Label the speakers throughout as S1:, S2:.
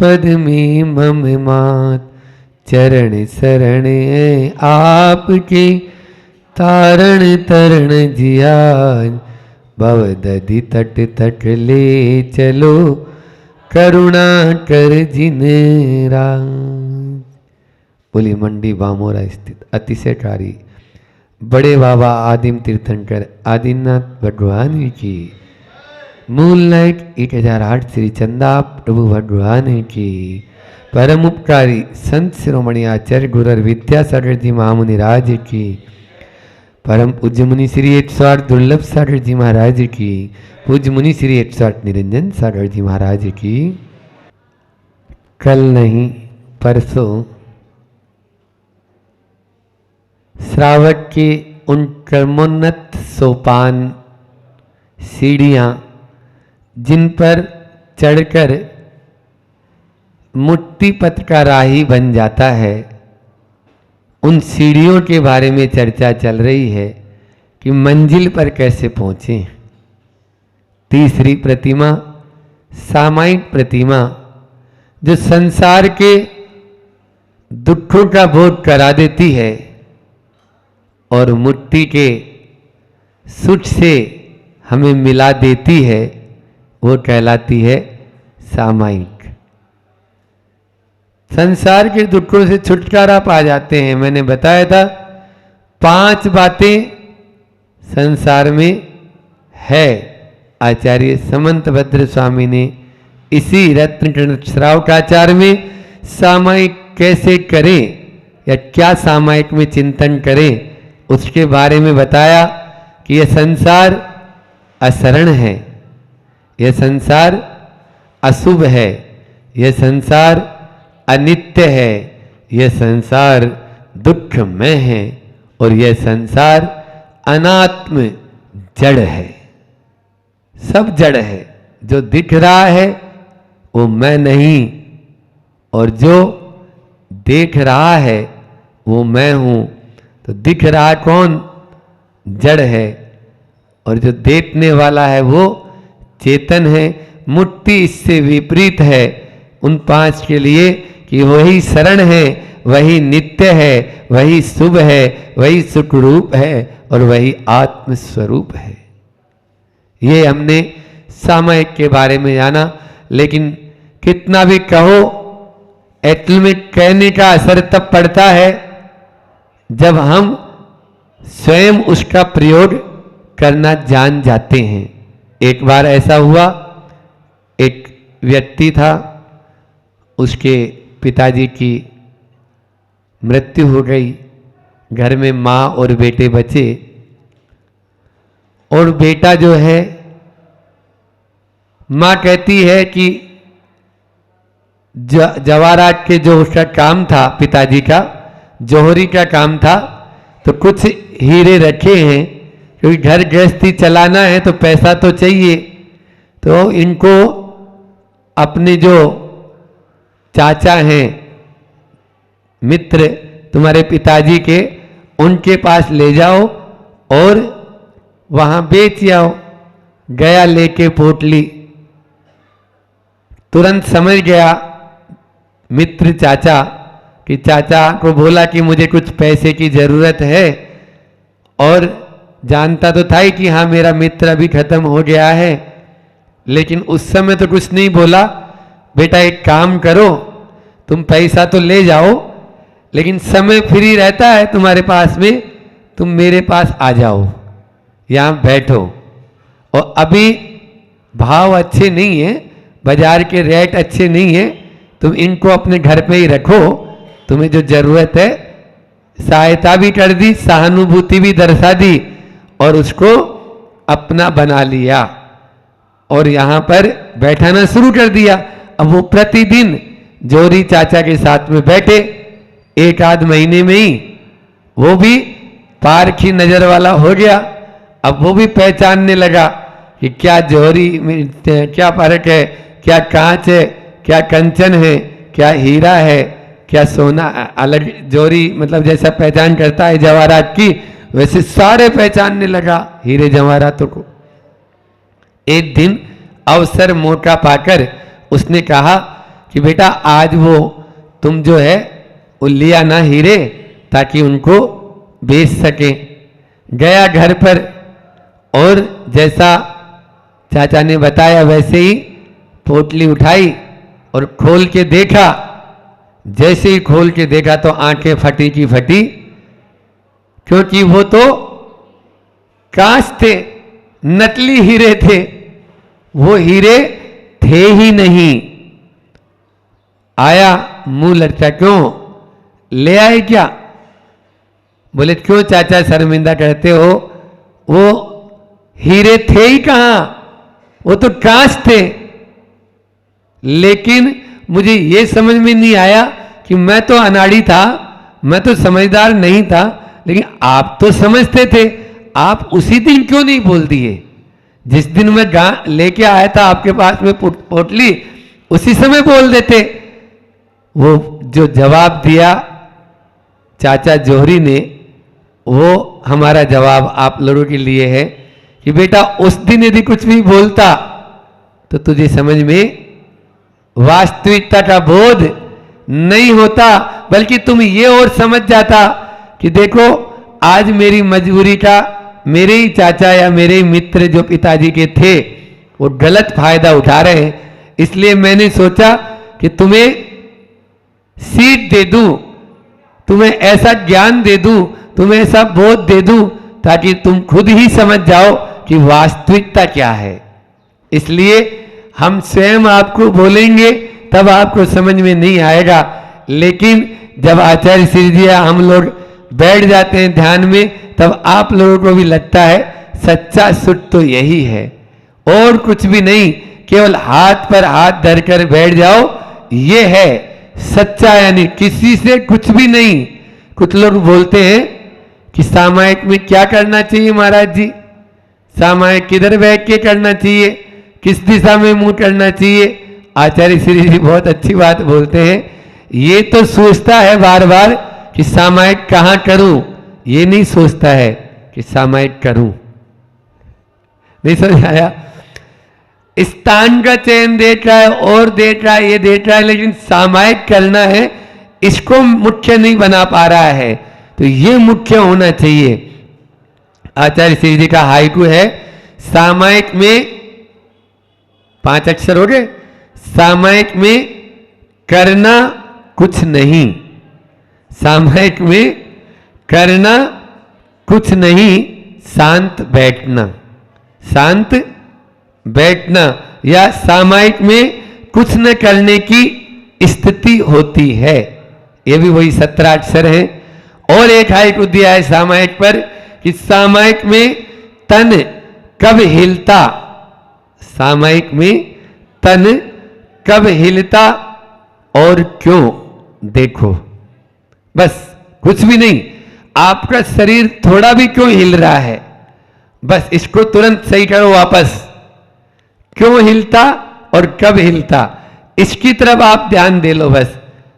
S1: पद में मम मात, चरण शरण आपके, तारण तरण जियान, भवदधि तट तट ले चलो, करुणा कर जिन राज। बोली मंडी बामोरा स्थित अतिशयकारी बड़े बाबा आदिम तीर्थंकर आदिनाथ भगवान की, मूल नायक 1008 श्री चंदा प्रभु भगवान की, परम उपकारी संत शिरोमणि आचार्य गुरु विद्यासागर जी महामुनि राज की, परम पूज्य मुनि श्री 108 दुर्लभ सागर जी महाराज की, पूज्य मुनि श्री 108 निरंजन सागर जी महाराज की। कल नहीं परसों श्रावक के उन कर्मोन्नत सोपान सीढ़ियाँ जिन पर चढ़कर मुक्ति पथ का राही बन जाता है, उन सीढ़ियों के बारे में चर्चा चल रही है कि मंजिल पर कैसे पहुँचे। तीसरी प्रतिमा सामायिक प्रतिमा जो संसार के दुखों का बोध करा देती है और मुक्ति के सुख से हमें मिला देती है, वो कहलाती है सामायिक। संसार के दुखों से छुटकारा पा जाते हैं। मैंने बताया था 5 बातें संसार में है। आचार्य समंत भद्र स्वामी ने इसी रत्न श्रावकाचार में सामायिक कैसे करें या क्या सामायिक में चिंतन करें उसके बारे में बताया कि यह संसार असरण है, यह संसार अशुभ है, यह संसार अनित्य है, यह संसार दुखमय है और यह संसार अनात्म जड़ है। सब जड़ है। जो दिख रहा है वो मैं नहीं और जो देख रहा है वो मैं हूं। तो दिख रहा कौन? जड़ है। और जो देखने वाला है वो चेतन है। मुक्ति इससे विपरीत है उन 5 के लिए कि वही शरण है, वही नित्य है, वही शुभ है, वही सुख रूप है और वही आत्म स्वरूप है। ये हमने सामायिक के बारे में जाना। लेकिन कितना भी कहो, एक्चुअल में कहने का असर तब पड़ता है जब हम स्वयं उसका प्रयोग करना जान जाते हैं। एक बार ऐसा हुआ, एक व्यक्ति था, उसके पिताजी की मृत्यु हो गई। घर में माँ और बेटे बचे और बेटा जो है, माँ कहती है कि जवाहरात के जो उसका काम था, पिताजी का जौहरी का काम था, तो कुछ हीरे रखे हैं क्योंकि घर गृहस्थी चलाना है तो पैसा तो चाहिए। तो इनको अपने जो चाचा हैं, मित्र तुम्हारे पिताजी के, उनके पास ले जाओ और वहां बेच आओ। गया लेके पोटली। तुरंत समझ गया मित्र चाचा कि चाचा को बोला कि मुझे कुछ पैसे की जरूरत है, और जानता तो था ही कि हाँ मेरा मित्र अभी खत्म हो गया है, लेकिन उस समय तो कुछ नहीं बोला। बेटा एक काम करो, तुम पैसा तो ले जाओ लेकिन समय फ्री रहता है तुम्हारे पास में, तुम मेरे पास आ जाओ, यहां बैठो। और अभी भाव अच्छे नहीं है, बाजार के रेट अच्छे नहीं है, तुम इनको अपने घर पे ही रखो। तुम्हें जो जरूरत है सहायता भी कर दी, सहानुभूति भी दर्शा दी और उसको अपना बना लिया और यहां पर बैठाना शुरू कर दिया। अब वो प्रतिदिन जोरी चाचा के साथ में बैठे। 1 आध महीने में ही वो भी पारखी नजर वाला हो गया। अब वो भी पहचानने लगा कि क्या जोहरी में क्या फर्क है, क्या कांच है, क्या कंचन है, क्या हीरा है, क्या सोना। अलग जोहरी मतलब जैसा पहचान करता है जवाहरात की, वैसे सारे पहचानने लगा हीरे जवाहरातों को। एक दिन अवसर मौका पाकर उसने कहा कि बेटा आज वो तुम जो है वो लिया ना हीरे ताकि उनको बेच सकें। गया घर पर और जैसा चाचा ने बताया वैसे ही पोटली उठाई और खोल के देखा। जैसे ही खोल के देखा तो आंखें फटी की फटी, क्योंकि वो तो कांच थे, नकली हीरे थे, वो हीरे थे ही नहीं। आया मुंह लटका, क्यों ले आए क्या? बोले क्यों चाचा शर्मिंदा करते हो, वो हीरे थे ही कहां, वो तो कांच थे। लेकिन मुझे ये समझ में नहीं आया कि मैं तो अनाड़ी था, मैं तो समझदार नहीं था, लेकिन आप तो समझते थे, आप उसी दिन क्यों नहीं बोल दिए? जिस दिन मैं लेके आया था आपके पास में पोटली, उसी समय बोल देते। वो जो जवाब दिया चाचा जोहरी ने, वो हमारा जवाब आप लोगों के लिए है कि बेटा उस दिन यदि कुछ भी बोलता तो तुझे समझ में वास्तविकता का बोध नहीं होता, बल्कि तुम ये और समझ जाता कि देखो आज मेरी मजबूरी का मेरे ही चाचा या मेरे ही मित्र जो पिताजी के थे वो गलत फायदा उठा रहे हैं, इसलिए मैंने सोचा कि तुम्हें सीख दे दूं, तुम्हें ऐसा ज्ञान दे दूं, तुम्हें ऐसा बोध दे दूं ताकि तुम खुद ही समझ जाओ कि वास्तविकता क्या है। इसलिए हम स्वयं आपको बोलेंगे तब आपको समझ में नहीं आएगा, लेकिन जब आचार्य श्री जी हम लोग बैठ जाते हैं ध्यान में, तब आप लोगों को भी लगता है सच्चा सुख तो यही है और कुछ भी नहीं, केवल हाथ पर हाथ धरकर बैठ जाओ, ये है सच्चा, यानी किसी से कुछ भी नहीं। कुछ लोग बोलते हैं कि सामायिक में क्या करना चाहिए महाराज जी, सामायिक किधर बैठ के करना चाहिए, किस दिशा में मुंह करना चाहिए। आचार्य श्री जी बहुत अच्छी बात बोलते हैं, ये तो सोचता है बार बार कि सामायिक कहां करूं, ये नहीं सोचता है कि सामायिक करूं। नहीं समझ आया? स्थान का चयन देख रहा है और देख रहा है, ये देख रहा है, लेकिन सामायिक करना है इसको मुख्य नहीं बना पा रहा है, तो ये मुख्य होना चाहिए। आचार्य श्री जी का हाइकू है, सामायिक में 5 अक्षर हो गए, सामायिक में करना कुछ नहीं, सामायिक में करना कुछ नहीं, शांत बैठना, शांत बैठना, या सामायिक में कुछ न करने की स्थिति होती है। ये भी वही 17 अक्षर हैं। और एक हाइकू दिया है सामायिक पर कि सामायिक में तन कब हिलता, सामायिक में तन कब हिलता और क्यों देखो। बस कुछ भी नहीं, आपका शरीर थोड़ा भी क्यों हिल रहा है, बस इसको तुरंत सही करो वापस, क्यों हिलता और कब हिलता, इसकी तरफ आप ध्यान दे लो बस,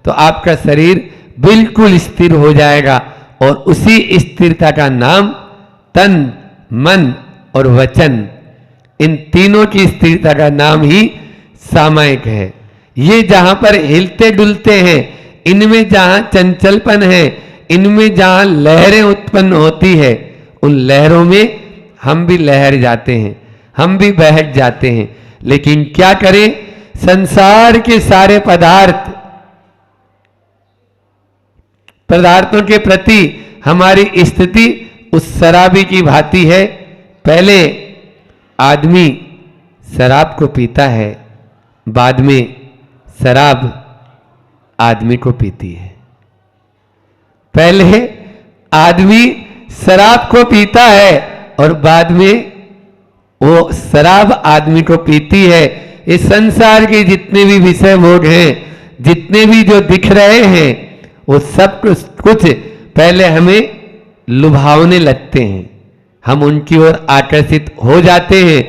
S1: तो आपका शरीर बिल्कुल स्थिर हो जाएगा। और उसी स्थिरता का नाम तन, मन और वचन, इन तीनों की स्थिरता का नाम ही सामायिक है। ये जहां पर हिलते डुलते हैं, इनमें जहां चंचलपन है, इनमें जहां लहरें उत्पन्न होती है, उन लहरों में हम भी लहर जाते हैं, हम भी बैठ जाते हैं। लेकिन क्या करें, संसार के सारे पदार्थों के प्रति हमारी स्थिति उस शराबी की भांति है। पहले आदमी शराब को पीता है, बाद में शराब आदमी को पीती है। पहले आदमी शराब को पीता है और बाद में वो शराब आदमी को पीती है। इस संसार के जितने भी विषय भोग हैं, जितने भी जो दिख रहे हैं, वो सब कुछ पहले हमें लुभावने लगते हैं, हम उनकी ओर आकर्षित हो जाते हैं,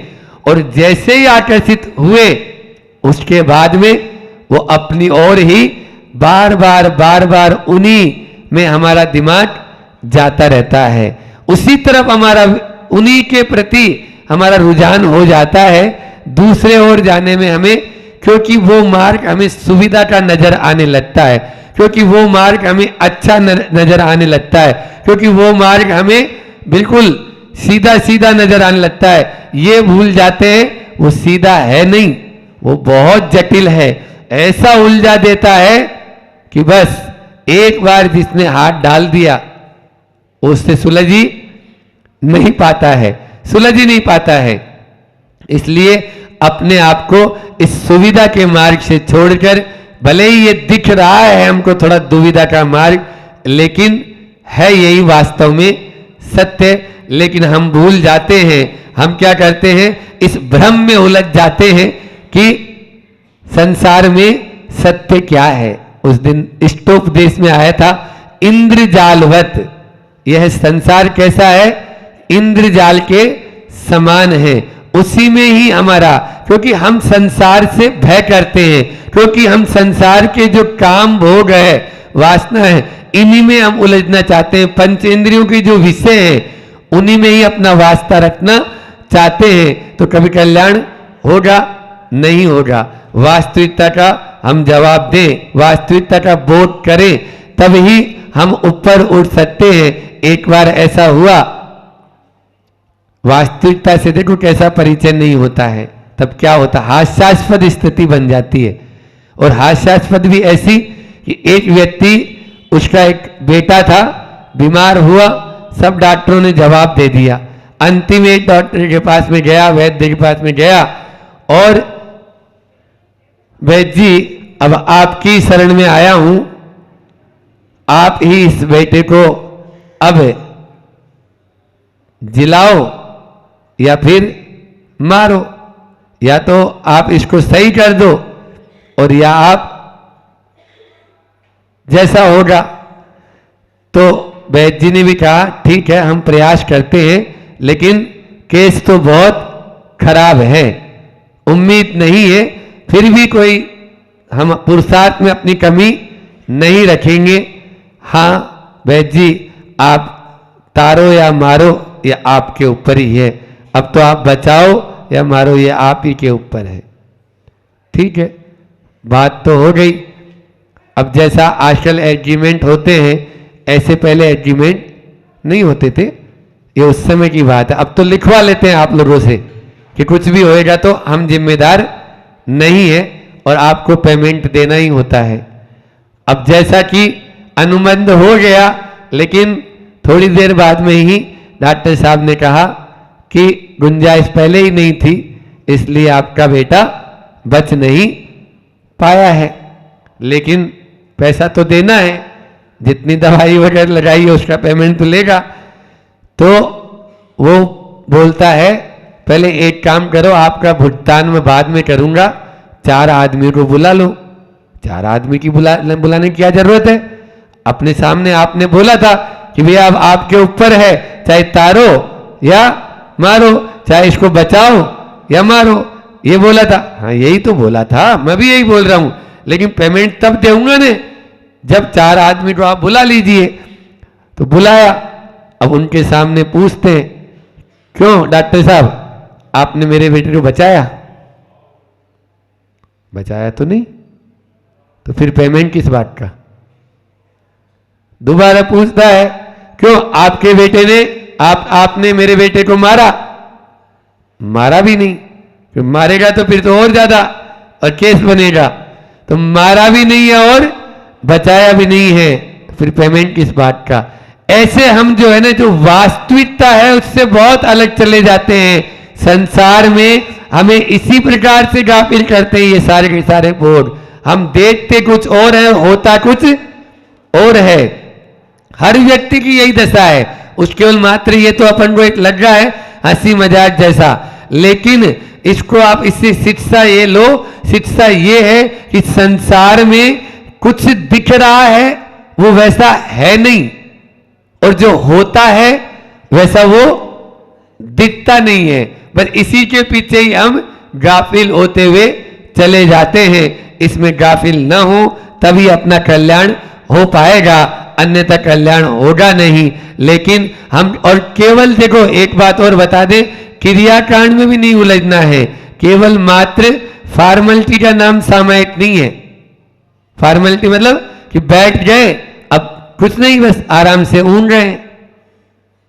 S1: और जैसे ही आकर्षित हुए उसके बाद में वो अपनी ओर ही बार बार उन्हीं में हमारा दिमाग जाता रहता है, उसी तरफ हमारा उन्हीं के प्रति हमारा रुझान हो जाता है। दूसरे ओर जाने में हमें क्योंकि वो मार्ग हमें सुविधा का नजर आने लगता है, क्योंकि वो मार्ग हमें अच्छा नजर आने लगता है, क्योंकि वो मार्ग हमें बिल्कुल सीधा सीधा नजर आने लगता है। ये भूल जाते हैं वो सीधा है नहीं, वो बहुत जटिल है। ऐसा उलझा देता है कि बस एक बार जिसने हाथ डाल दिया उससे सुलझ ही नहीं पाता है, सुलझ ही नहीं पाता है। इसलिए अपने आप को इस सुविधा के मार्ग से छोड़कर, भले ही ये दिख रहा है हमको थोड़ा दुविधा का मार्ग, लेकिन है यही वास्तव में सत्य, लेकिन हम भूल जाते हैं। हम क्या करते हैं, इस भ्रम में उलझ जाते हैं कि संसार में सत्य क्या है। उस दिन इष्टोपदेश में आया था इंद्रजालवत, यह संसार कैसा है, इंद्रजाल के समान है। उसी में ही हमारा, क्योंकि हम संसार से भय करते हैं, क्योंकि हम संसार के जो काम भोग है, वासना है, इन्हीं में हम उलझना चाहते हैं। पंचेंद्रियों के जो विषय हैं उन्हीं में ही अपना वास्ता रखना चाहते हैं, तो कभी कल्याण होगा नहीं होगा। वास्तविकता का हम जवाब दें, वास्तविकता का बोध करें, तब ही हम ऊपर उठ सकते हैं। एक बार ऐसा हुआ, वास्तविकता से देखो कैसा परिचय नहीं होता है, तब क्या होता, हास्यास्पद स्थिति बन जाती है। और हास्यास्पद भी ऐसी कि एक व्यक्ति, उसका एक बेटा था, बीमार हुआ, सब डॉक्टरों ने जवाब दे दिया। अंतिम एक डॉक्टर के पास में गया, वैद्य के पास में गया, और वैद्य जी अब आपकी शरण में आया हूं, आप ही इस बेटे को अब जिलाओ या फिर मारो, या तो आप इसको सही कर दो और या आप जैसा होगा। तो वैद्य जी ने भी कहा ठीक है हम प्रयास करते हैं, लेकिन केस तो बहुत खराब है, उम्मीद नहीं है, फिर भी कोई हम पुरुषार्थ में अपनी कमी नहीं रखेंगे। हाँ वैद्य जी आप तारो या मारो ये आपके ऊपर ही है, अब तो आप बचाओ या मारो ये आप ही के ऊपर है। ठीक है, बात तो हो गई। अब जैसा आजकल एग्रीमेंट होते हैं ऐसे पहले एग्रीमेंट नहीं होते थे, ये उस समय की बात है। अब तो लिखवा लेते हैं आप लोगों से कि कुछ भी होएगा तो हम जिम्मेदार नहीं है और आपको पेमेंट देना ही होता है। अब जैसा कि अनुबंध हो गया, लेकिन थोड़ी देर बाद में ही डॉक्टर साहब ने कहा कि गुंजाइश पहले ही नहीं थी, इसलिए आपका बेटा बच नहीं पाया है, लेकिन पैसा तो देना है, जितनी दवाई वगैरह लगाई है उसका पेमेंट तो लेगा। तो वो बोलता है पहले एक काम करो, आपका भुगतान मैं बाद में करूंगा, 4 आदमी को बुला लो। 4 आदमी की बुलाने की क्या जरूरत है, अपने सामने आपने बोला था कि भैया अब आपके ऊपर है, चाहे तारो या मारो, चाहे इसको बचाओ या मारो, ये बोला था। हाँ यही तो बोला था, मैं भी यही बोल रहा हूं, लेकिन पेमेंट तब दूंगा ने जब 4 आदमी को आप बुला लीजिए। तो बुलाया, अब उनके सामने पूछते हैं क्यों डॉक्टर साहब आपने मेरे बेटे को बचाया? बचाया तो नहीं, तो फिर पेमेंट किस बात का? दोबारा पूछता है क्यों आपके बेटे ने आपने मेरे बेटे को मारा? मारा भी नहीं, फिर मारेगा तो फिर तो और ज्यादा और केस बनेगा, तो मारा भी नहीं है और बचाया भी नहीं है, तो फिर पेमेंट किस बात का? ऐसे हम जो है ना, जो वास्तविकता है उससे बहुत अलग चले जाते हैं। संसार में हमें इसी प्रकार से गाफिल करते हैं ये सारे के सारे बोर्ड। हम देखते कुछ और है, होता कुछ और है। हर व्यक्ति की यही दशा है, उसके मात्र ये तो अपन को एक लग रहा है हंसी मजाक जैसा, लेकिन इसको आप इससे शिक्षा ये लो, शिक्षा ये है कि संसार में कुछ दिख रहा है वो वैसा है नहीं, और जो होता है वैसा वो दिखता नहीं है। बस इसी के पीछे ही हम गाफिल होते हुए चले जाते हैं। इसमें गाफिल न हो तभी अपना कल्याण हो पाएगा, अन्यथा कल्याण होगा नहीं। लेकिन हम और केवल देखो एक बात और बता दें, क्रियाकांड में भी नहीं उलझना है, केवल मात्र फॉर्मेलिटी का नाम सामायिक नहीं है। फॉर्मेलिटी मतलब कि बैठ गए, अब कुछ नहीं, बस आराम से ऊन रहे हैं,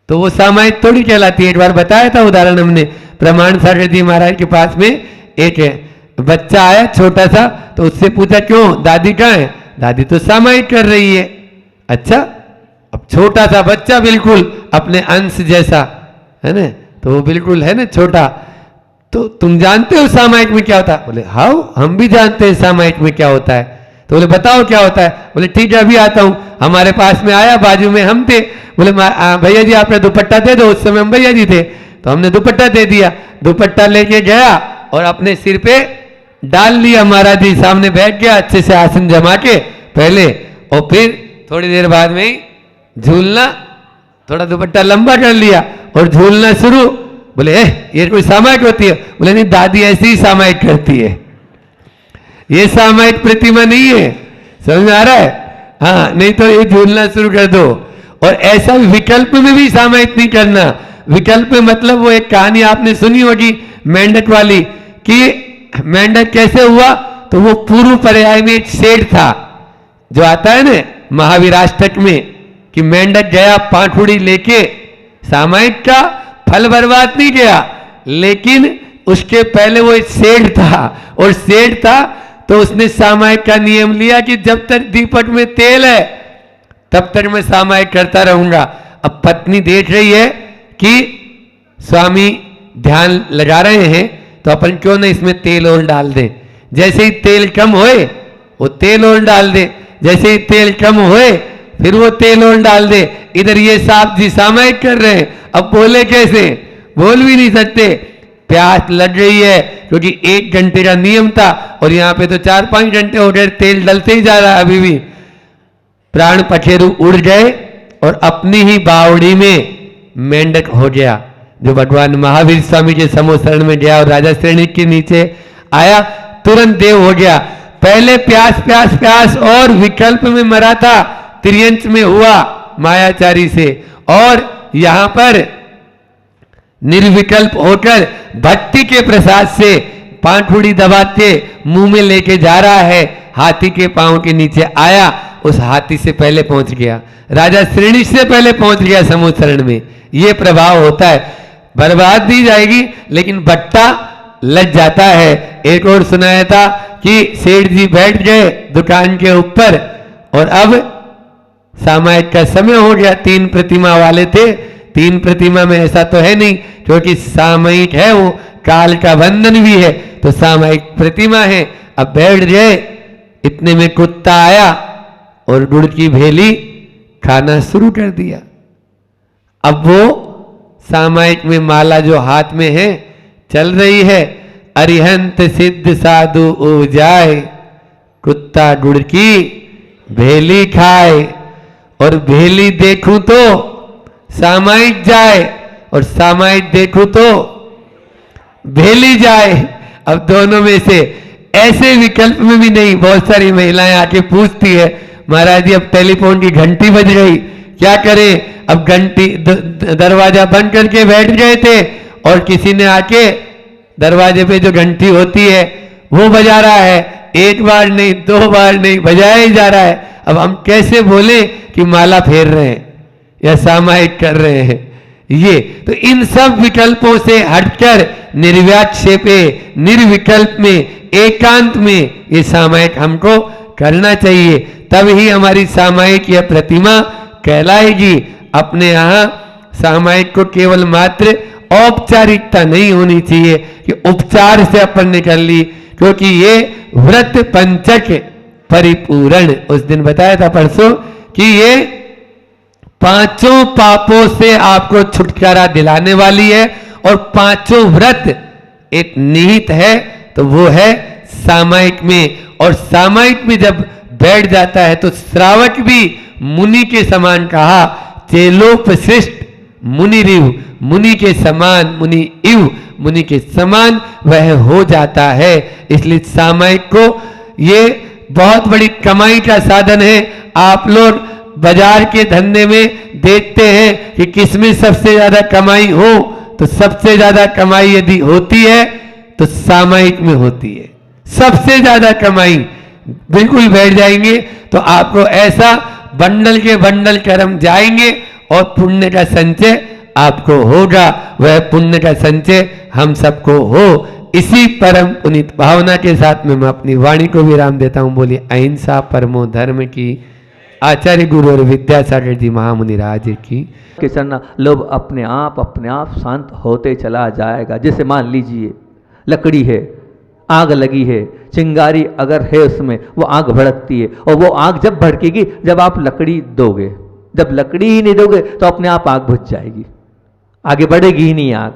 S1: तो वो सामायिक थोड़ी कहलाती है। एक बार बताया था उदाहरण हमने, प्रमाण सागर जी महाराज के पास में एक बच्चा आया छोटा सा, तो उससे पूछा क्यों दादी कहाँ है? दादी तो सामायिक कर रही है। अच्छा, अब छोटा सा बच्चा बिल्कुल अपने अंश जैसा है ना, तो वो बिल्कुल है ना छोटा, तो तुम जानते हो सामायिक में क्या होता है? बोले हाउ, हम भी जानते हैं सामायिक में क्या होता है। तो बोले बताओ क्या होता है? बोले ठीक है अभी आता हूं। हमारे पास में आया, बाजू में हम थे, बोले भैया जी आपने दुपट्टा दे दो। उस समय हम भैया जी थे, तो हमने दुपट्टा दे दिया। दुपट्टा लेके गया और अपने सिर पे डाल लिया, महाराज जी सामने बैठ गया अच्छे से आसन जमा के पहले, और फिर थोड़ी देर बाद में ही झूलना, थोड़ा दुपट्टा लंबा कर लिया और झूलना शुरू। बोले ये कोई सामायिक होती है? बोले नहीं, दादी ऐसी ही सामायिक करती है, ये सामायिक प्रतिमा नहीं है। समझ में आ रहा है? हाँ, नहीं तो ये झूलना शुरू कर दो। और ऐसा विकल्प में भी सामायिक नहीं करना। विकल्प में मतलब वो एक कहानी आपने सुनी होगी मेंढक वाली, कि मेंढक कैसे हुआ, तो वो पूर्व पर्याय में एक शेर था, जो आता है ना महावीराष्टक में, कि मेंढक गया पाखुड़ी लेके, सामायिक का फल बर्बाद नहीं गया, लेकिन उसके पहले वो एक सेठ था, और सेठ था तो उसने सामायिक का नियम लिया कि जब तक दीपक में तेल है तब तक मैं सामायिक करता रहूंगा। अब पत्नी देख रही है कि स्वामी ध्यान लगा रहे हैं, तो अपन क्यों ना इसमें तेल और डाल दें। जैसे ही तेल कम होए वो तेल और डाल दे, जैसे ही तेल कम होए फिर वो तेल और डाल दे। इधर ये साहब जी सामायिक कर रहे हैं, अब बोले कैसे? बोल भी नहीं सकते, प्यास लग रही है, क्योंकि 1 घंटे का नियम था और यहाँ पे तो 4-5 घंटे हो गए, तेल डलते ही जा रहा है अभी भी। प्राण पखेरु उड़ गए और अपनी ही बावड़ी में मेंढक हो गया, जो भगवान महावीर स्वामी के समूह शरण में गया और राजा श्रेणी के नीचे आया, तुरंत देव हो गया। पहले प्यास प्यास प्यास और विकल्प में मरा था, त्रियंच में हुआ मायाचारी से, और यहां पर निर्विकल्प होकर भक्ति के प्रसाद से पांखुड़ी दबा के मुंह में लेके जा रहा है, हाथी के पांव के नीचे आया, उस हाथी से पहले पहुंच गया, राजा श्रेणी से पहले पहुंच गया समूह शरण में। ये प्रभाव होता है, बर्बाद दी जाएगी लेकिन बट्टा लग जाता है। एक और सुनाया था कि सेठ जी बैठ गए दुकान के ऊपर और अब सामायिक का समय हो गया। 3 प्रतिमा वाले थे, 3 प्रतिमा में ऐसा तो है नहीं, क्योंकि सामयिक है वो, काल का बंधन भी है, तो सामयिक प्रतिमा है। अब बैठ गए, इतने में कुत्ता आया और गुड़ की भेली खाना शुरू कर दिया। अब वो सामयिक में माला जो हाथ में है चल रही है, अरिहंत सिद्ध साधु उपजाए, कुत्ता गुड़ की भेली खाए, और भेली देखूं तो सामायिक जाए और सामायिक देखूं तो भेली जाए। अब दोनों में से ऐसे विकल्प में भी नहीं। बहुत सारी महिलाएं आके पूछती है, महाराज जी अब टेलीफोन की घंटी बज गई, क्या करें? अब घंटी दरवाजा बंद करके बैठ गए थे और किसी ने आके दरवाजे पे जो घंटी होती है वो बजा रहा है, 1 बार नहीं 2 बार नहीं, बजाया ही जा रहा है। अब हम कैसे बोले कि माला फेर रहे हैं या सामायिक कर रहे हैं? ये तो इन सब विकल्पों से हटकर निर्व्याक्षेपे, निर्विकल्प में, एकांत में ये सामायिक हमको करना चाहिए, तब ही हमारी सामायिक या प्रतिमा कहलाएगी। अपने यहाँ सामायिक को केवल मात्र औपचारिकता नहीं होनी चाहिए कि उपचार से अपन ने कर ली, क्योंकि ये व्रत पंचक परिपूर्ण, उस दिन बताया था परसों, कि ये 5 पापों से आपको छुटकारा दिलाने वाली है, और 5 व्रत एक निहित है, तो वो है सामायिक में। और सामायिक में जब बैठ जाता है तो श्रावक भी मुनि के समान कहा, चेलोपशिष्ट मुनि रिव, मुनि के समान, मुनि इव, मुनि के समान वह हो जाता है। इसलिए सामायिक को ये बहुत बड़ी कमाई का साधन है। आप लोग बाजार के धंधे में देखते हैं कि किसमें सबसे ज्यादा कमाई हो, तो सबसे ज्यादा कमाई यदि होती है तो सामायिक में होती है। सबसे ज्यादा कमाई, बिल्कुल बैठ जाएंगे तो आपको ऐसा बंडल के बंडल कर्म जाएंगे और पुण्य का संचय आपको होगा। वह पुण्य का संचय हम सबको हो। इसी परम पुनीत भावना के साथ में मैं अपनी वाणी को विराम देता हूं। बोलिए अहिंसा परमो धर्म की। आचार्य गुरु और विद्यासागर जी महामुनि राज की।
S2: किसान लोभ अपने आप शांत होते चला जाएगा। जैसे मान लीजिए लकड़ी है, आग लगी है, चिंगारी अगर है उसमें, वो आग भड़कती है और वो आग जब भड़केगी जब आप लकड़ी दोगे। जब लकड़ी ही नहीं दोगे तो अपने आप आग बुझ जाएगी, आगे बढ़ेगी ही नहीं आग।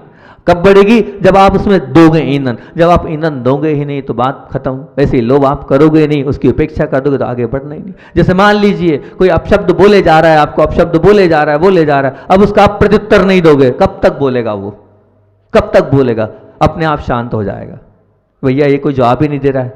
S2: कब बढ़ेगी? जब आप उसमें दोगे ईंधन। जब आप ईंधन दोगे ही नहीं तो बात खत्म। वैसे ही लोभ आप करोगे नहीं, उसकी उपेक्षा कर दोगे तो आगे बढ़ना ही नहीं। जैसे मान लीजिए कोई अपशब्द बोले जा रहा है, आपको अपशब्द बोले जा रहा है, अब उसका आप प्रत्युत्तर नहीं दोगे, कब तक बोलेगा वो? कब तक बोलेगा? अपने आप शांत हो जाएगा। भैया ये कोई जवाब ही नहीं दे रहा है,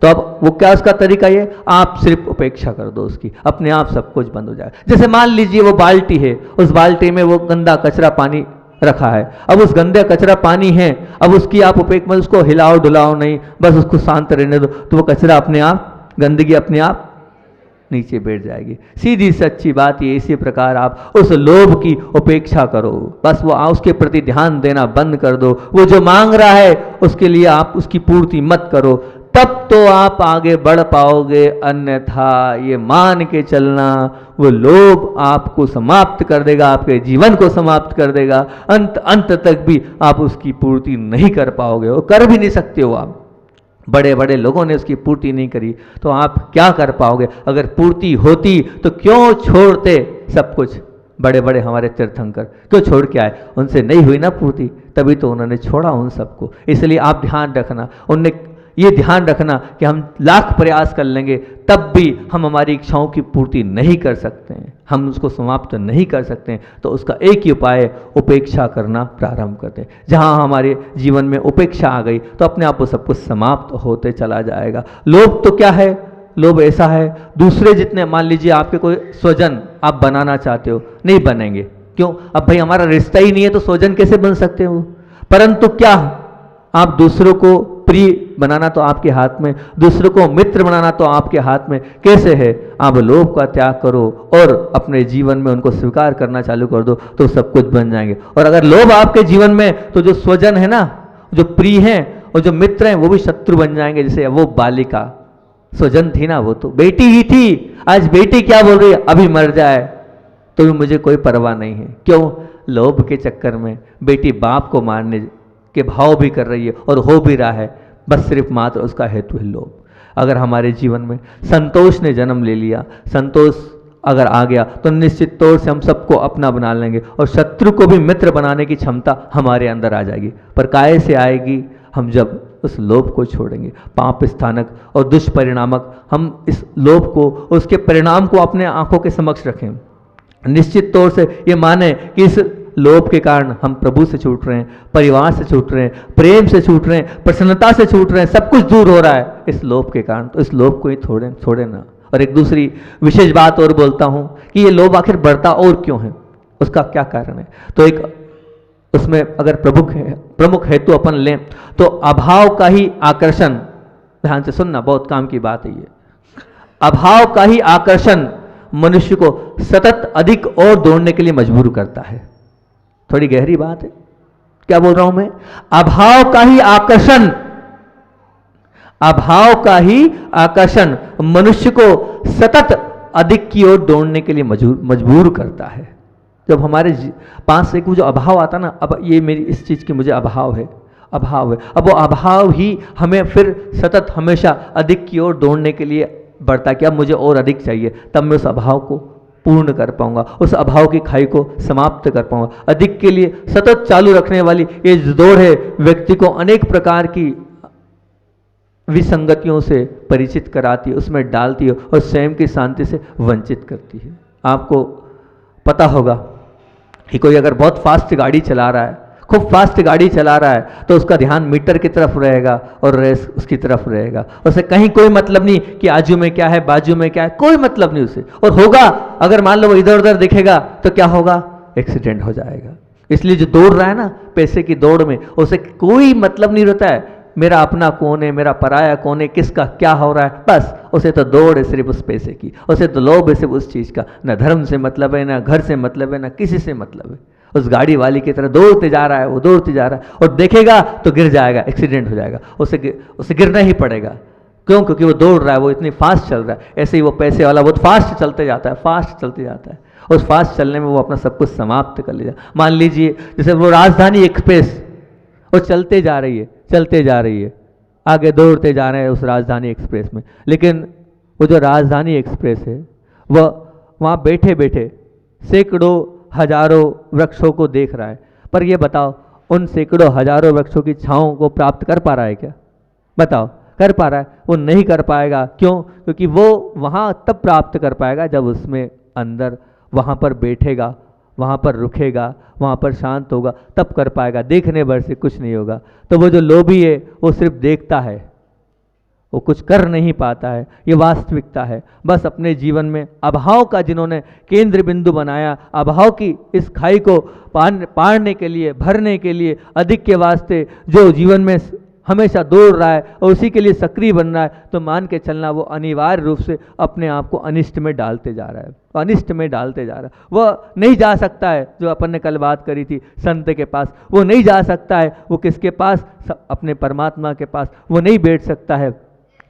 S2: तो अब वो क्या उसका तरीका? ये आप सिर्फ उपेक्षा कर दो उसकी, अपने आप सब कुछ बंद हो जाएगा। जैसे मान लीजिए वो बाल्टी है, उस बाल्टी में वो गंदा कचरा पानी रखा है, अब उस गंदे कचरा पानी है, अब उसकी आप उसको हिलाओ डुलाओ नहीं, बस उसको शांत रहने दो, तो वो कचरा अपने आप, गंदगी अपने आप नीचे बैठ जाएगी। सीधी सच्ची बात ये, इसी प्रकार आप उस लोभ की उपेक्षा करो, बस वो उसके प्रति ध्यान देना बंद कर दो। वो जो मांग रहा है उसके लिए आप उसकी पूर्ति मत करो, तब तो आप आगे बढ़ पाओगे। अन्यथा ये मान के चलना वो लोभ आपको समाप्त कर देगा, आपके जीवन को समाप्त कर देगा। अंत तक भी आप उसकी पूर्ति नहीं कर पाओगे, वो कर भी नहीं सकते हो आप। बड़े बड़े लोगों ने उसकी पूर्ति नहीं करी तो आप क्या कर पाओगे? अगर पूर्ति होती तो क्यों छोड़ते सब कुछ? बड़े बड़े हमारे तीर्थंकर क्यों छोड़ के आए? उनसे नहीं हुई ना पूर्ति, तभी तो उन्होंने छोड़ा उन सबको। इसलिए आप ध्यान रखना, उनने ये ध्यान रखना कि हम लाख प्रयास कर लेंगे तब भी हम हमारी इच्छाओं की पूर्ति नहीं कर सकते हैं, हम उसको समाप्त नहीं कर सकते हैं। तो उसका एक ही उपाय है, उपेक्षा करना प्रारंभ करते हैं। जहाँ हमारे जीवन में उपेक्षा आ गई तो अपने आप वो सब कुछ समाप्त होते चला जाएगा। लोभ तो क्या है? लोभ ऐसा है, दूसरे जितने, मान लीजिए आपके कोई स्वजन आप बनाना चाहते हो, नहीं बनेंगे। क्यों? अब भाई हमारा रिश्ता ही नहीं है तो स्वजन कैसे बन सकते हो? परंतु क्या आप दूसरों को प्रिय बनाना तो आपके हाथ में, दूसरों को मित्र बनाना तो आपके हाथ में। कैसे है? आप लोभ का त्याग करो और अपने जीवन में उनको स्वीकार करना चालू कर दो तो सब कुछ बन जाएंगे। और अगर लोभ आपके जीवन में, तो जो स्वजन है ना, जो प्रिय हैं और जो मित्र हैं वो भी शत्रु बन जाएंगे। जैसे वो बालिका स्वजन थी ना, वो तो बेटी ही थी, आज बेटी क्या बोल रही है, अभी मर जाए तो भी मुझे कोई परवाह नहीं है। क्यों? लोभ के चक्कर में बेटी बाप को मारने के भाव भी कर रही है और हो भी रहा है, बस सिर्फ मात्र उसका हेतु है लोभ। अगर हमारे जीवन में संतोष ने जन्म ले लिया, संतोष अगर आ गया तो निश्चित तौर से हम सबको अपना बना लेंगे और शत्रु को भी मित्र बनाने की क्षमता हमारे अंदर आ जाएगी। पर काहे से आएगी? हम जब उस लोभ को छोड़ेंगे। पाप स्थानक और दुष्परिणामक, हम इस लोभ को, उसके परिणाम को अपने आंखों के समक्ष रखें। निश्चित तौर से ये माने कि इस लोभ के कारण हम प्रभु से छूट रहे हैं, परिवार से छूट रहे हैं, प्रेम से छूट रहे हैं, प्रसन्नता से छूट रहे हैं, सब कुछ दूर हो रहा है इस लोभ के कारण। तो इस लोभ को ही छोड़े ना। और एक दूसरी विशेष बात और बोलता हूं कि ये लोभ आखिर बढ़ता और क्यों है, उसका क्या कारण है? तो एक उसमें अगर प्रमुख हेतु अपन लें तो अभाव का ही आकर्षण, ध्यान से सुनना, बहुत काम की बात है ये। अभाव का ही आकर्षण मनुष्य को सतत अधिक और दौड़ने के लिए मजबूर करता है। थोड़ी गहरी बात है, क्या बोल रहा हूं मैं? अभाव का ही आकर्षण, अभाव का ही आकर्षण मनुष्य को सतत अधिक की ओर दौड़ने के लिए मजबूर करता है। जब हमारे पास एक वो जो अभाव आता ना, अब ये मेरी इस चीज की मुझे अभाव है, अब वो अभाव ही हमें फिर सतत हमेशा अधिक की ओर दौड़ने के लिए बढ़ता है कि अब मुझे और अधिक चाहिए, तब मैं उस अभाव को पूर्ण कर पाऊंगा, उस अभाव की खाई को समाप्त कर पाऊंगा। अधिक के लिए सतत चालू रखने वाली ये दौड़ है व्यक्ति को अनेक प्रकार की विसंगतियों से परिचित कराती है, उसमें डालती है और स्वयं की शांति से वंचित करती है। आपको पता होगा कि कोई अगर बहुत फास्ट गाड़ी चला रहा है, खूब फास्ट गाड़ी चला रहा है, तो उसका ध्यान मीटर की तरफ रहेगा और रेस उसकी तरफ रहेगा। उसे कहीं कोई मतलब नहीं कि आजू में क्या है, बाजू में क्या है, कोई मतलब नहीं उसे। और होगा अगर मान लो वो इधर उधर दिखेगा तो क्या होगा? एक्सीडेंट हो जाएगा। इसलिए जो दौड़ रहा है ना पैसे की दौड़ में, उसे कोई मतलब नहीं रहता है मेरा अपना कौन है, मेरा पराया कौन है, किसका क्या हो रहा है, बस उसे तो दौड़ है सिर्फ उस पैसे की, उसे तो लोभ है सिर्फ उस चीज़ का, ना धर्म से मतलब है, ना घर से मतलब है, ना किसी से मतलब है। उस गाड़ी वाली की तरह दौड़ते जा रहा है, वो दौड़ते जा रहा है और देखेगा तो गिर जाएगा, एक्सीडेंट हो जाएगा, उसे गिरना ही पड़ेगा। क्यों? क्योंकि वो दौड़ रहा है, वो इतनी फास्ट चल रहा है। ऐसे ही वो पैसे वाला बहुत फास्ट चलते जाता है, फास्ट चलते जाता है। उस फास्ट चलने में वो अपना सब कुछ समाप्त कर लिया। मान लीजिए जैसे वो राजधानी एक्सप्रेस, वो चलते जा रही है, चलते जा रही है, आगे दौड़ते जा रहे हैं उस राजधानी एक्सप्रेस में, लेकिन वो जो राजधानी एक्सप्रेस है वह वहाँ बैठे बैठे सैकड़ों हजारों वृक्षों को देख रहा है। पर ये बताओ, उन सैकड़ों हजारों वृक्षों की छाँव को प्राप्त कर पा रहा है क्या? बताओ, कर पा रहा है? वो नहीं कर पाएगा। क्यों? क्योंकि वो वहाँ तब प्राप्त कर पाएगा जब उसमें अंदर वहाँ पर बैठेगा, वहाँ पर रुकेगा, वहाँ पर शांत होगा, तब कर पाएगा। देखने भर से कुछ नहीं होगा। तो वो जो लोभी है वो सिर्फ देखता है, वो कुछ कर नहीं पाता है। ये वास्तविकता है। बस अपने जीवन में अभाव का जिन्होंने केंद्र बिंदु बनाया, अभाव की इस खाई को पारने के लिए, भरने के लिए, अधिक के वास्ते जो जीवन में हमेशा दौड़ रहा है और उसी के लिए सक्रिय बन रहा है, तो मान के चलना वो अनिवार्य रूप से अपने आप को अनिष्ट में डालते जा रहा है, अनिष्ट में डालते जा रहा है। वह नहीं जा सकता है, जो अपन ने कल बात करी थी संत के पास, वो नहीं जा सकता है। वो किसके पास? अपने परमात्मा के पास। वो नहीं बैठ सकता है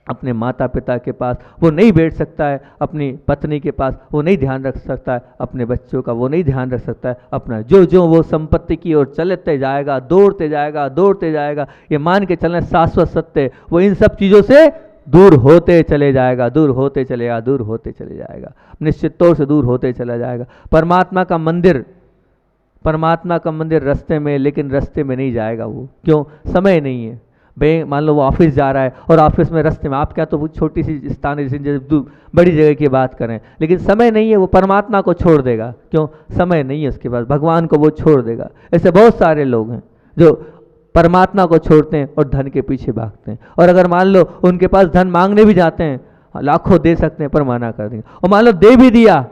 S2: अपने माता पिता के पास, वो नहीं बैठ सकता है अपनी पत्नी के पास, वो नहीं ध्यान रख सकता है अपने बच्चों का, वो नहीं ध्यान रख सकता है अपना। जो वो संपत्ति की ओर चलते जाएगा, दौड़ते जाएगा, दौड़ते जाएगा, ये मान के चलना शाश्वत सत्य, वो इन सब चीज़ों से दूर होते चले जाएगा, दूर होते चलेगा, दूर होते चले जाएगा, निश्चित तौर से दूर होते चला जाएगा। परमात्मा का मंदिर, परमात्मा का मंदिर रास्ते में, लेकिन रास्ते में नहीं जाएगा वो। क्यों? समय नहीं है। मान लो वो ऑफिस जा रहा है और ऑफिस में रास्ते में, आप क्या तो वो छोटी सी स्थान है, जैसे बड़ी जगह की बात करें, लेकिन समय नहीं है, वो परमात्मा को छोड़ देगा। क्यों? समय नहीं है उसके पास, भगवान को वो छोड़ देगा। ऐसे बहुत सारे लोग हैं जो परमात्मा को छोड़ते हैं और धन के पीछे भागते हैं। और अगर मान लो उनके पास धन मांगने भी जाते हैं, लाखों दे सकते हैं पर मना कर देंगे। और मान लो दे भी दिया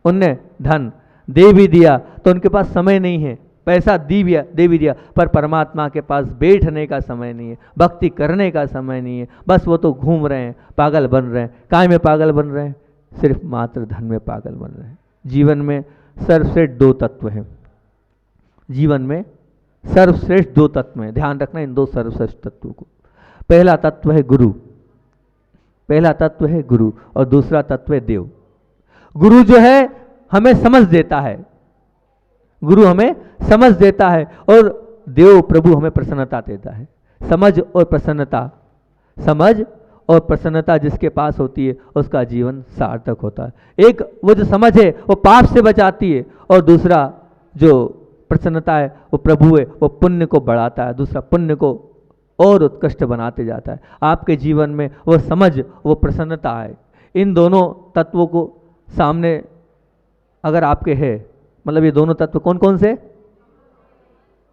S2: उनने, धन दे भी दिया, तो उनके पास समय नहीं है, पैसा दे भी दिया, पर परमात्मा के पास बैठने का समय नहीं है, भक्ति करने का समय नहीं है। बस वो तो घूम रहे हैं, पागल बन रहे हैं। काय में पागल बन रहे हैं? सिर्फ मात्र धन में पागल बन रहे हैं। जीवन में सर्वश्रेष्ठ दो तत्व हैं, जीवन में सर्वश्रेष्ठ दो तत्व हैं, ध्यान रखना इन दो सर्वश्रेष्ठ तत्वों को। पहला तत्व है गुरु, पहला तत्व है गुरु, और दूसरा तत्व है देव। गुरु जो है हमें समझ देता है, गुरु हमें समझ देता है, और देव प्रभु हमें प्रसन्नता देता है। समझ और प्रसन्नता, समझ और प्रसन्नता जिसके पास होती है उसका जीवन सार्थक होता है। एक वो जो समझ है वो पाप से बचाती है, और दूसरा जो प्रसन्नता है वो प्रभु है, वो पुण्य को बढ़ाता है, दूसरा पुण्य को और उत्कृष्ट बनाते जाता है। आपके जीवन में वो समझ, वो प्रसन्नता है, इन दोनों तत्वों को सामने अगर आपके है, मतलब ये दोनों तत्व कौन कौन से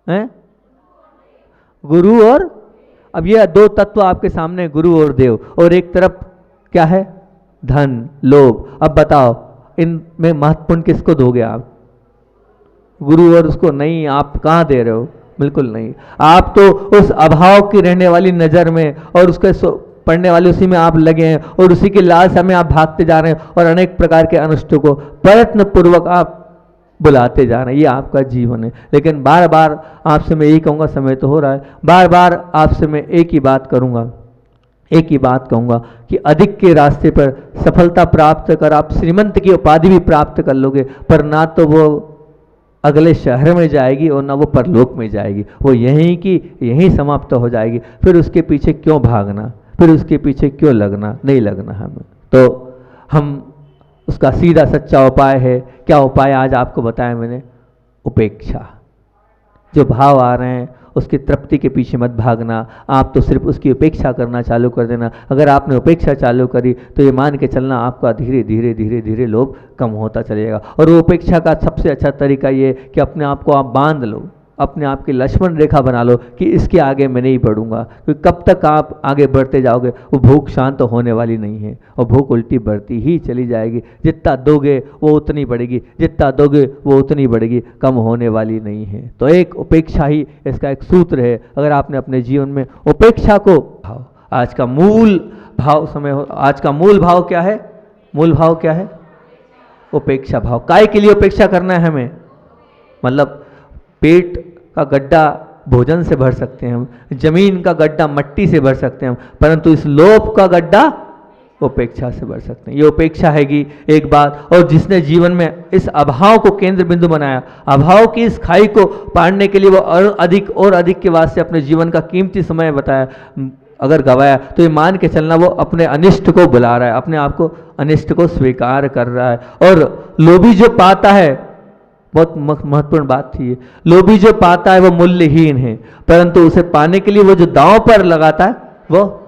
S2: हैं? गुरु और, अब ये दो तत्व आपके सामने, गुरु और देव, और एक तरफ क्या है? धन, लोभ। अब बताओ इनमें महत्वपूर्ण किसको दोगे आप? गुरु और उसको नहीं। आप कहाँ दे रहे हो? बिल्कुल नहीं। आप तो उस अभाव की रहने वाली नजर में और उसके पढ़ने वाले उसी में आप लगे हैं, और उसी के लालसा में आप भागते जा रहे हैं, और अनेक प्रकार के अनुष्ठों को प्रयत्न पूर्वक आप बुलाते जा रहे हैं। ये आपका जीवन है। लेकिन बार बार आपसे मैं यही कहूँगा, समय तो हो रहा है, बार बार आपसे मैं एक ही बात करूँगा, एक ही बात कहूँगा कि अधिक के रास्ते पर सफलता प्राप्त कर आप श्रीमंत की उपाधि भी प्राप्त कर लोगे, पर ना तो वो अगले शहर में जाएगी और ना वो परलोक में जाएगी, वो यहीं की यहीं समाप्त हो जाएगी। फिर उसके पीछे क्यों भागना, फिर उसके पीछे क्यों लगना? नहीं लगना हमें। तो हम उसका सीधा सच्चा उपाय है, क्या उपाय आज आपको बताया मैंने? उपेक्षा। जो भाव आ रहे हैं उसकी तृप्ति के पीछे मत भागना, आप तो सिर्फ उसकी उपेक्षा करना चालू कर देना। अगर आपने उपेक्षा चालू करी तो ये मान के चलना आपका धीरे धीरे धीरे धीरे लोभ कम होता चलेगा। और वो उपेक्षा का सबसे अच्छा तरीका ये कि अपने आप को आप बांध लो, अपने आप की लक्ष्मण रेखा बना लो कि इसके आगे मैं नहीं बढ़ूंगा, क्योंकि कब तक आप आगे बढ़ते जाओगे वो भूख शांत होने वाली नहीं है, और भूख उल्टी बढ़ती ही चली जाएगी। जितना दोगे वो उतनी बढ़ेगी, जितना दोगे वो उतनी बढ़ेगी, कम होने वाली नहीं है। तो एक उपेक्षा ही इसका एक सूत्र है। अगर आपने अपने जीवन में उपेक्षा को भाव, आज का मूल भाव समय हो, आज का मूल भाव क्या है? मूल भाव क्या है? उपेक्षा भाव। काय के लिए उपेक्षा करना है हमें? मतलब पेट का गड्ढा भोजन से भर सकते हैं हम, जमीन का गड्ढा मट्टी से भर सकते हैं हम, परंतु इस लोभ का गड्ढा उपेक्षा से भर सकते हैं। ये उपेक्षा है कि एक बात, और जिसने जीवन में इस अभाव को केंद्र बिंदु बनाया, अभाव की इस खाई को पाड़ने के लिए वो अधिक और अधिक के वास्ते अपने जीवन का कीमती समय बताया, अगर गवाया तो ये मान के चलना वो अपने अनिष्ट को बुला रहा है, अपने आप को अनिष्ट को स्वीकार कर रहा है। और लोभी जो पाता है, बहुत महत्वपूर्ण बात थी ये, लोभी जो पाता है वो मूल्यहीन है, परंतु उसे पाने के लिए वो जो दांव पर लगाता है वो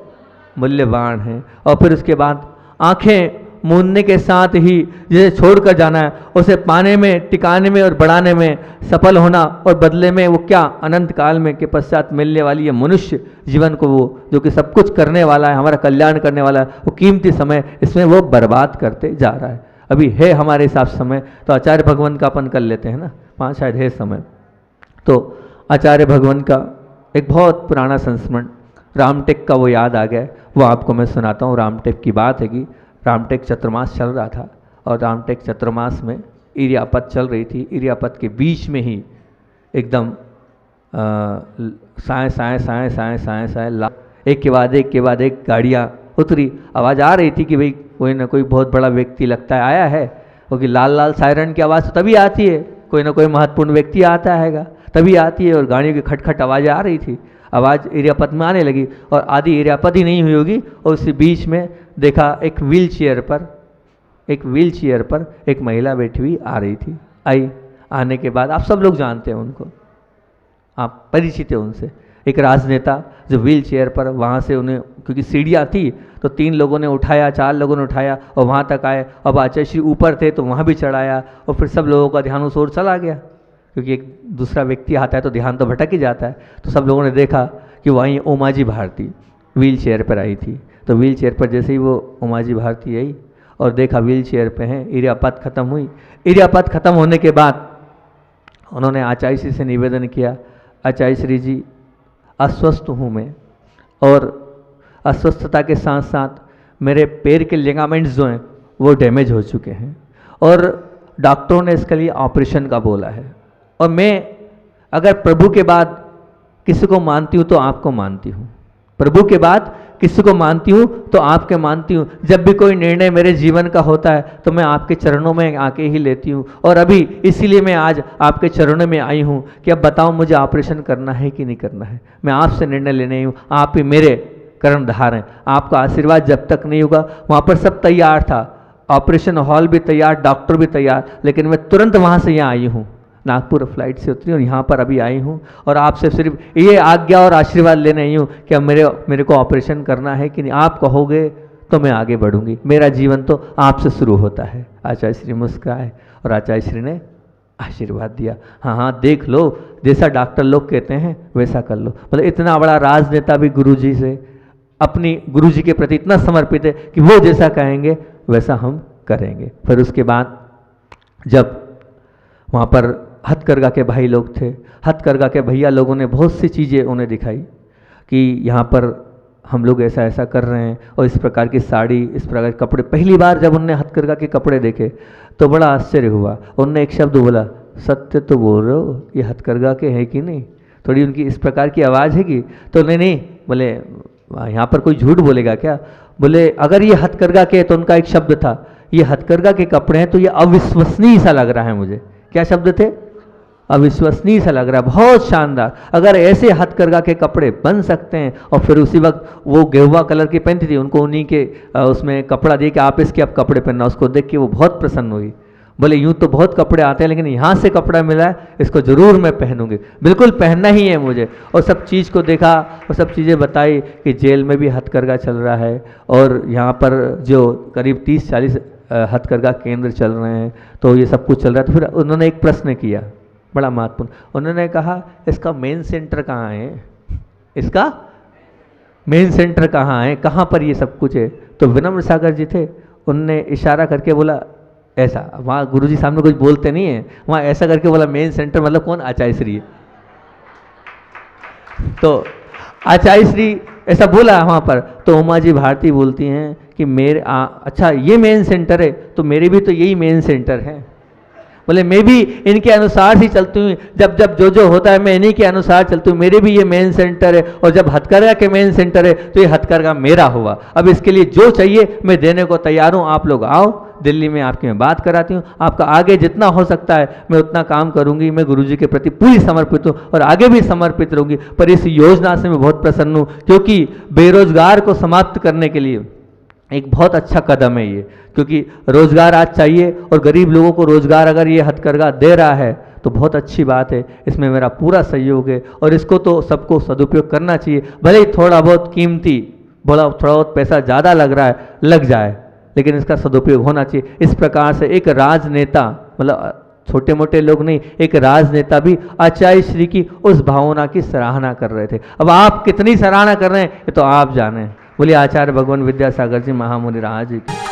S2: मूल्यवान है। और फिर उसके बाद आंखें मूंदने के साथ ही जिसे छोड़कर जाना है, उसे पाने में, टिकाने में और बढ़ाने में सफल होना, और बदले में वो क्या अनंत काल में के पश्चात मिलने वाली है मनुष्य जीवन को, वो जो कि सब कुछ करने वाला है, हमारा कल्याण करने वाला है, वो कीमती समय इसमें वो बर्बाद करते जा रहा है। अभी है हमारे हिसाब से समय, तो आचार्य भगवान का अपन कर लेते हैं ना, 5 शायद है समय। तो आचार्य भगवान का एक बहुत पुराना संस्मरण रामटेक का वो याद आ गया, वो आपको मैं सुनाता हूँ। रामटेक की बात है कि रामटेक चतुर्मास चल रहा था, और रामटेक चतुर्मास में इरियापत चल रही थी। इरियापत के बीच में ही एकदम साए साए साए साए साए साए एक के बाद एक गाड़ियाँ उतरी। आवाज़ आ रही थी कि भाई कोई ना कोई बहुत बड़ा व्यक्ति लगता है आया है, क्योंकि लाल लाल सायरन की आवाज़ तो तभी आती है, कोई ना कोई महत्वपूर्ण व्यक्ति आता हैगा तभी आती है, और गाड़ियों की खटखट आवाज़ें आ रही थी। आवाज़ इरियापत में आने लगी, और आधी इरियापत ही नहीं हुई होगी, और उसी बीच में देखा एक व्हील चेयर पर एक महिला बैठी हुई आ रही थी। आई, आने के बाद आप सब लोग जानते हैं उनको, आप परिचित हैं उनसे। एक राजनेता जो व्हील चेयर पर, वहाँ से उन्हें, क्योंकि सीढ़ियाँ थी तो 3 लोगों ने उठाया, 4 लोगों ने उठाया और वहाँ तक आए। अब आचार्य श्री ऊपर थे तो वहाँ भी चढ़ाया, और फिर सब लोगों का ध्यान उस ओर चला गया, क्योंकि एक दूसरा व्यक्ति आता है तो ध्यान तो भटक ही जाता है। तो सब लोगों ने देखा कि वहीं उमाजी भारती व्हील चेयर पर आई थी। तो व्हील चेयर पर जैसे ही वो उमाजी भारती आई और देखा व्हील चेयर पे हैं, इरियापत खत्म हुई। इरियापत खत्म होने के बाद उन्होंने आचार्य श्री से निवेदन किया, आचार्य श्री जी अस्वस्थ हूँ मैं, और अस्वस्थता के साथ साथ मेरे पैर के लिगामेंट्स जो हैं वो डैमेज हो चुके हैं, और डॉक्टरों ने इसके लिए ऑपरेशन का बोला है। और मैं अगर प्रभु के बाद किसी को मानती हूँ तो आपको मानती हूँ, प्रभु के बाद किसी को मानती हूँ तो आपके मानती हूँ। जब भी कोई निर्णय मेरे जीवन का होता है तो मैं आपके चरणों में आके ही लेती हूँ, और अभी इसीलिए मैं आज आपके चरणों में आई हूँ कि अब बताओ मुझे ऑपरेशन करना है कि नहीं करना है। मैं आपसे निर्णय लेने आई हूँ, आप ही मेरे कर्णधार हैं। आपका आशीर्वाद जब तक नहीं होगा, वहाँ पर सब तैयार था, ऑपरेशन हॉल भी तैयार, डॉक्टर भी तैयार, लेकिन मैं तुरंत वहाँ से यहाँ आई हूँ, नागपुर फ्लाइट से उतरी और यहाँ पर अभी आई हूँ, और आपसे सिर्फ ये आज्ञा और आशीर्वाद लेने आई हूँ कि अब मेरे को ऑपरेशन करना है कि नहीं। आप कहोगे तो मैं आगे बढ़ूंगी, मेरा जीवन तो आपसे शुरू होता है। आचार्य श्री मुस्कुराए और आचार्य श्री ने आशीर्वाद दिया, हाँ हाँ देख लो, जैसा डॉक्टर लोग कहते हैं वैसा कर लो। मतलब इतना बड़ा राजनेता भी गुरुजी से, अपनी गुरुजी के प्रति इतना समर्पित है कि वो जैसा कहेंगे वैसा हम करेंगे। फिर उसके बाद जब वहाँ पर हथकरघा के भाई लोग थे, हथकरघा के भैया लोगों ने बहुत सी चीज़ें उन्हें दिखाई कि यहाँ पर हम लोग ऐसा ऐसा कर रहे हैं, और इस प्रकार की साड़ी, इस प्रकार के कपड़े। पहली बार जब उनने हथकरघा के कपड़े देखे तो बड़ा आश्चर्य हुआ। उनने एक शब्द बोला, सत्य तो बोल रहे हो, ये हथकरघा के हैं कि नहीं? थोड़ी उनकी इस प्रकार की आवाज़ है कि, तो नहीं बोले यहाँ पर कोई झूठ बोलेगा क्या? बोले अगर ये हथकरघा के, तो उनका एक शब्द था, ये हथकरघा के कपड़े हैं तो ये अविश्वसनीय सा लग रहा है मुझे। क्या शब्द थे? अविश्वसनीय सा लग रहा है, बहुत शानदार। अगर ऐसे हथकरघा के कपड़े बन सकते हैं, और फिर उसी वक्त वो गेहुआ कलर की पहनती थी, उनको उन्हीं के उसमें कपड़ा दिए कि आप इसके अब कपड़े पहनना। उसको देख के वो बहुत प्रसन्न हुई, बोले यूँ तो बहुत कपड़े आते हैं लेकिन यहाँ से कपड़ा मिला है, इसको ज़रूर मैं पहनूंगी, बिल्कुल पहनना ही है मुझे। और सब चीज़ को देखा और सब चीज़ें बताई कि जेल में भी हथकरघा चल रहा है, और यहाँ पर जो करीब 30-40 हथकरघा केंद्र चल रहे हैं, तो ये सब कुछ चल रहा है। तो फिर उन्होंने एक प्रश्न किया, बड़ा महत्वपूर्ण। उन्होंने कहा इसका मेन सेंटर कहाँ है, इसका मेन सेंटर कहाँ है, कहाँ पर ये सब कुछ है। तो विनम्र सागर जी थे, उनने इशारा करके बोला ऐसा, वहाँ गुरुजी सामने कुछ बोलते नहीं है, वहाँ ऐसा करके बोला मेन सेंटर मतलब कौन, आचार्य श्री है। तो आचार्य श्री ऐसा बोला वहाँ पर, तो उमा जी भारती बोलती हैं कि मेरे अच्छा ये मेन सेंटर है, तो मेरे भी तो यही मेन सेंटर है। बोले मैं भी इनके अनुसार ही चलती हूँ, जब जब जो होता है मैं इन्हीं के अनुसार चलती हूँ, मेरे भी ये मेन सेंटर है, और जब हथकरघा के मेन सेंटर है तो ये हथकरघा मेरा हुआ। अब इसके लिए जो चाहिए मैं देने को तैयार हूँ, आप लोग आओ, दिल्ली में आपकी मैं बात कराती हूँ, आपका आगे जितना हो सकता है मैं उतना काम करूँगी। मैं गुरुजी के प्रति पूरी समर्पित हूँ और आगे भी समर्पित रहूँगी। पर इस योजना से मैं बहुत प्रसन्न हूँ, क्योंकि बेरोजगार को समाप्त करने के लिए एक बहुत अच्छा कदम है ये, क्योंकि रोजगार आज चाहिए और गरीब लोगों को रोजगार अगर ये हथकरघा दे रहा है तो बहुत अच्छी बात है। इसमें मेरा पूरा सहयोग है और इसको तो सबको सदुपयोग करना चाहिए। भले ही थोड़ा बहुत कीमती, थोड़ा बहुत पैसा ज़्यादा लग रहा है, लग जाए, लेकिन इसका सदुपयोग होना चाहिए। इस प्रकार से एक राजनेता, मतलब छोटे मोटे लोग नहीं, एक राजनेता भी आचार्य श्री की उस भावना की सराहना कर रहे थे। अब आप कितनी सराहना कर रहे हैं ये तो आप जाने। बोलिए आचार्य भगवान विद्यासागर जी महामुनि राज जी की।